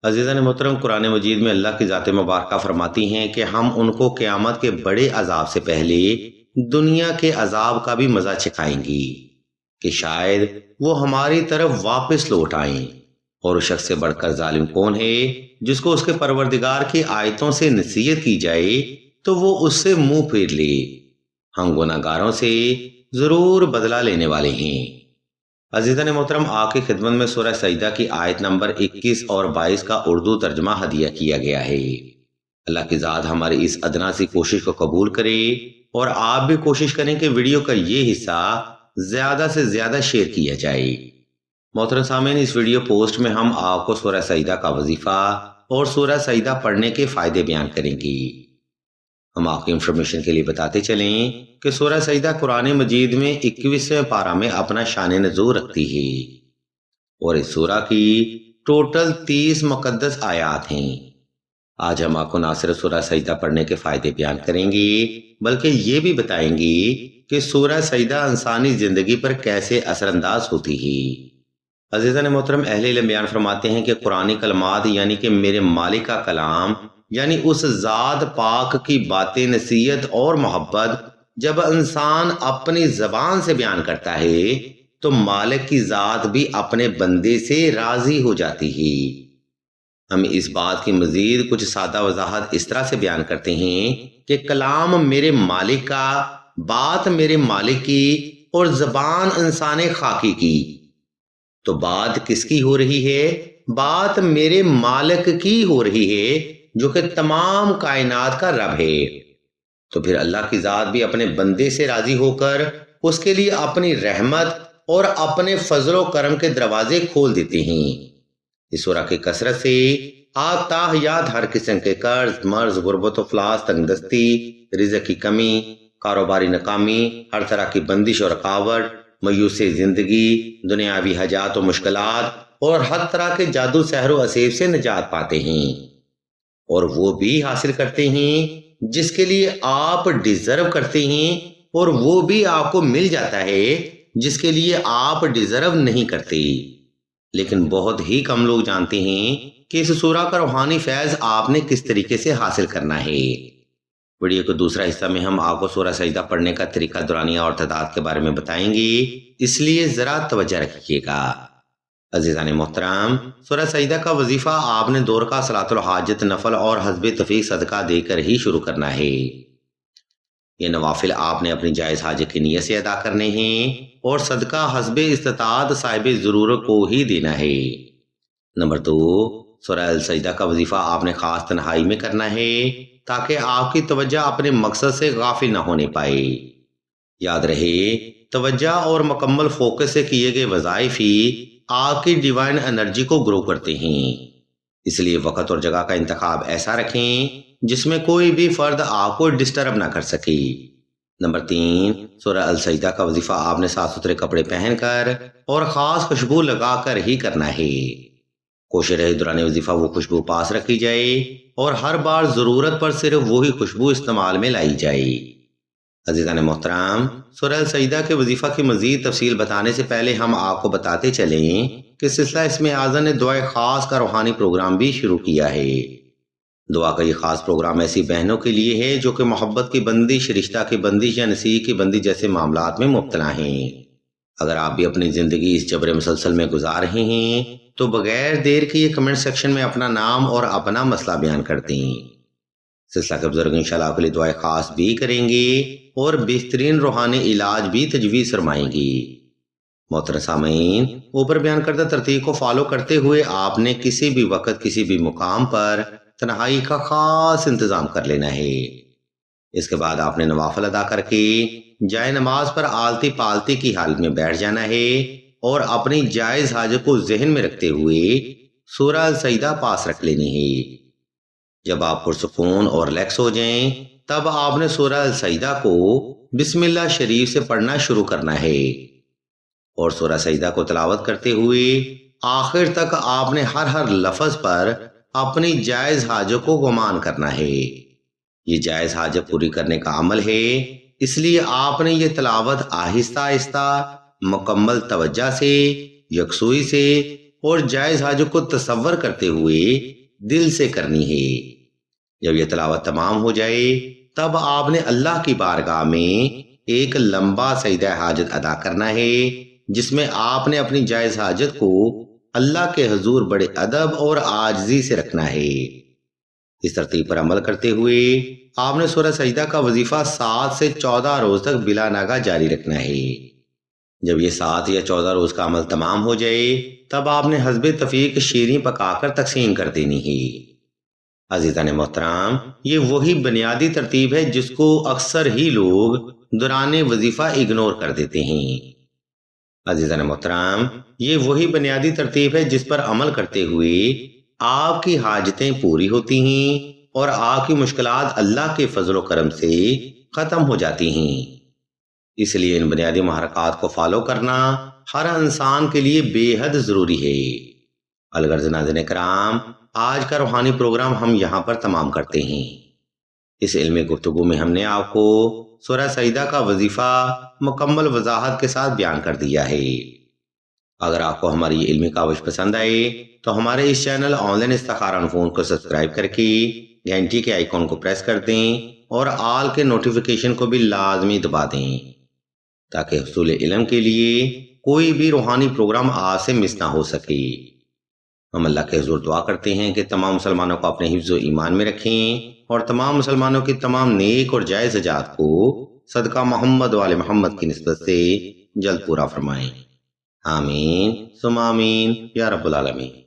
عزیزان محترم، قرآن مجید میں اللہ کی ذات مبارکہ فرماتی ہیں کہ ہم ان کو قیامت کے بڑے عذاب سے پہلے دنیا کے عذاب کا بھی مزہ چکھائیں گی کہ شاید وہ ہماری طرف واپس لوٹ آئیں۔ اور اس شخص سے بڑھ کر ظالم کون ہے جس کو اس کے پروردگار کی آیتوں سے نصیحت کی جائے تو وہ اس سے منہ پھیر لے۔ ہم گناہگاروں سے ضرور بدلہ لینے والے ہیں۔ عزیزان محترم، آپ کی خدمت میں سورہ سجدہ کی آیت نمبر 21 اور 22 کا اردو ترجمہ ہدیہ کیا گیا ہے۔ اللہ کی ذات ہماری اس ادنا سی کوشش کو قبول کرے اور آپ بھی کوشش کریں کہ ویڈیو کا یہ حصہ زیادہ سے زیادہ شیئر کیا جائے۔ محترم سامعین، اس ویڈیو پوسٹ میں ہم آپ کو سورہ سجدہ کا وظیفہ اور سورہ سجدہ پڑھنے کے فائدے بیان کریں گے۔ ہم آپ کی انفارمیشن کے لیے بتاتے چلیں کہ سورہ سجدہ قرآن مجید میں 21ویں پارہ میں اپنا شان نزول رکھتی ہے اور اس سورہ کی ٹوٹل 30 مقدس آیات ہیں۔ آج ہم آپ کو نہ صرف سورہ سجدہ پڑھنے کے فائدے بیان کریں گے بلکہ یہ بھی بتائیں گے کہ سورہ سجدہ انسانی زندگی پر کیسے اثر انداز ہوتی ہے۔ عزیزان محترم، اہل علم بیان فرماتے ہیں کہ قرآنی کلمات یعنی کہ میرے مالک کا کلام، یعنی اس ذات پاک کی باتیں، نصیحت اور محبت جب انسان اپنی زبان سے بیان کرتا ہے تو مالک کی ذات بھی اپنے بندے سے راضی ہو جاتی ہے۔ ہم اس بات کی مزید کچھ سادہ وضاحت اس طرح سے بیان کرتے ہیں کہ کلام میرے مالک کا، بات میرے مالک کی اور زبان انسان خاکی کی۔ تو بات کس کی ہو رہی ہے؟ بات میرے مالک کی ہو رہی ہے جو کہ تمام کائنات کا رب ہے۔ تو پھر اللہ کی ذات بھی اپنے بندے سے راضی ہو کر اس کے لیے اپنی رحمت اور اپنے فضل و کرم کے دروازے کھول دیتے ہیں۔ اس سورہ کی کثرت سے آپ تاحیات ہر قسم کے قرض، مرض، غربت و افلاس، تنگ دستی، رزق کی کمی، کاروباری ناکامی، ہر طرح کی بندش اور رکاوٹ، مایوسی زندگی، دنیاوی حاجات و مشکلات اور ہر طرح کے جادو، سحر و اسیب سے نجات پاتے ہیں، اور وہ بھی حاصل کرتے ہیں جس کے لیے آپ ڈیزرو کرتے ہیں، اور وہ بھی آپ کو مل جاتا ہے جس کے لیے آپ ڈیزرو نہیں کرتے۔ لیکن بہت ہی کم لوگ جانتے ہیں کہ اس سورہ کا روحانی فیض آپ نے کس طریقے سے حاصل کرنا ہے۔ ویڈیو کے دوسرا حصہ میں ہم آپ کو سورہ سجدہ پڑھنے کا طریقہ، دورانیہ اور تعداد کے بارے میں بتائیں گے، اس لیے ذرا توجہ رکھیے گا۔ عزیزان محترم، سورہ سجدہ کا وظیفہ آپ نے 2 رکعت صلاۃ الحاجت نفل اور حسب توفیق صدقہ دے کر ہی شروع کرنا ہے۔ یہ نوافل آپ نے اپنی جائز حاجت کی نیت سے ادا کرنے ہیں اور صدقہ حسب استطاعت صاحب ضرورت کو ہی دینا ہے۔ نمبر 2، سورہ السجدہ کا وظیفہ آپ نے خاص تنہائی میں کرنا ہے تاکہ آپ کی توجہ اپنے مقصد سے غافل نہ ہونے پائے۔ یاد رہے، توجہ اور مکمل فوکس سے کیے گئے وظائف ہی آپ کی ڈیوائن انرجی کو گرو کرتے ہیں۔ اس لیے وقت اور جگہ کا انتخاب ایسا رکھیں جس میں کوئی بھی فرد آپ کو ڈسٹرب نہ کر سکے۔ نمبر 3، سورہ السجدہ کا وظیفہ آپ نے صاف ستھرے کپڑے پہن کر اور خاص خوشبو لگا کر ہی کرنا ہے۔ کوشش رہے دوران وظیفہ وہ خوشبو پاس رکھی جائے اور ہر بار ضرورت پر صرف وہی خوشبو استعمال میں لائی جائے۔ عزیزان محترم، سورہ السجدہ کے وظیفہ کی مزید تفصیل بتانے سے پہلے ہم آپ کو بتاتے چلیں کہ سلسلہ اسم اعظم نے دعائے خاص کا روحانی پروگرام بھی شروع کیا ہے۔ دعا کا یہ خاص پروگرام ایسی بہنوں کے لیے ہے جو کہ محبت کی بندش، رشتہ کی بندش یا نصیحت کی بندش جیسے معاملات میں مبتلا ہیں۔ اگر آپ بھی اپنی زندگی اس جبر مسلسل میں گزار رہے ہیں تو بغیر دیر کے یہ کمنٹ سیکشن میں اپنا نام اور اپنا مسئلہ بیان کر دیں۔ سلسلہ کے بزرگ انشاءاللہ آپ کے لیے دعائیں خاص بھی کریں گے اور بہترین روحانی علاج بھی تجویز فرمائیں گی۔ محترم سامعین، اوپر بیان کردہ ترتیب کو فالو کرتے ہوئے آپ نے کسی بھی وقت کسی بھی مقام پر تنہائی کا خاص انتظام کر لینا ہے۔ اس کے بعد آپ نے نوافل ادا کر کے جائے نماز پر آلتی پالتی کی حالت میں بیٹھ جانا ہے اور اپنی جائز حاجت کو ذہن میں رکھتے ہوئے سورہ السجدہ پاس رکھ لینی ہے۔ جب آپ پرسکون اور ریلیکس ہو جائیں تب آپ نے سورہ السجدہ کو بسم اللہ شریف سے پڑھنا شروع کرنا ہے اور سورہ سجدہ کو تلاوت کرتے ہوئے آخر تک آپ نے ہر لفظ پر اپنی جائز حاجت کو گمان کرنا ہے۔ یہ جائز حاجت پوری کرنے کا عمل ہے، اس لیے آپ نے یہ تلاوت آہستہ آہستہ، مکمل توجہ سے، یکسوئی سے اور جائز حاجت کو تصور کرتے ہوئے دل سے کرنی ہے۔ جب یہ تلاوت تمام ہو جائے تب آپ نے اللہ کی بارگاہ میں ایک لمبا سجدہ حاجت ادا کرنا ہے، جس میں آپ نے اپنی جائز حاجت کو اللہ کے حضور بڑے ادب اور عاجزی سے رکھنا ہے۔ اس ترتیب پر عمل کرتے ہوئے آپ نے سورہ سجدہ کا وظیفہ 7 سے 14 روز تک بلا ناغہ جاری رکھنا ہے۔ جب یہ 7 یا 14 روز کا عمل تمام ہو جائے تب آپ نے حسب تفریق شیریں پکا کر تقسیم کر دینی ہے۔ عزیزان محترم، یہ وہی بنیادی ترتیب ہے جس کو اکثر ہی لوگ دوران وظیفہ اگنور کر دیتے ہیں۔ عزیزان محترم، یہ وہی بنیادی ترتیب ہے جس پر عمل کرتے ہوئے آپ کی حاجتیں پوری ہوتی ہیں اور آپ کی مشکلات اللہ کے فضل و کرم سے ختم ہو جاتی ہیں۔ اس لیے ان بنیادی محرکات کو فالو کرنا ہر انسان کے لیے بے حد ضروری ہے۔ الغرض ناظرین کرام، آج کا روحانی پروگرام ہم یہاں پر تمام کرتے ہیں۔ اس علمی گفتگو میں ہم نے آپ کو سورہ سجدہ کا وظیفہ مکمل وضاحت کے ساتھ بیان کر دیا ہے۔ اگر آپ کو ہماری یہ علمی کاوش پسند آئے تو ہمارے اس چینل آن لائن استخارہ فون کو سبسکرائب کر کے گھنٹی کے آئیکن کو پریس کر دیں اور آل کے نوٹیفیکیشن کو بھی لازمی دبا دیں تاکہ حصول علم کے لیے کوئی بھی روحانی پروگرام آپ سے مس نہ ہو سکے۔ ہم اللہ کے حضور دعا کرتے ہیں کہ تمام مسلمانوں کو اپنے حفظ و ایمان میں رکھیں اور تمام مسلمانوں کی تمام نیک اور جائز حاجات کو صدقہ محمد و آل محمد کی نسبت سے جلد پورا فرمائیں۔ آمین ثم آمین یا رب العالمین۔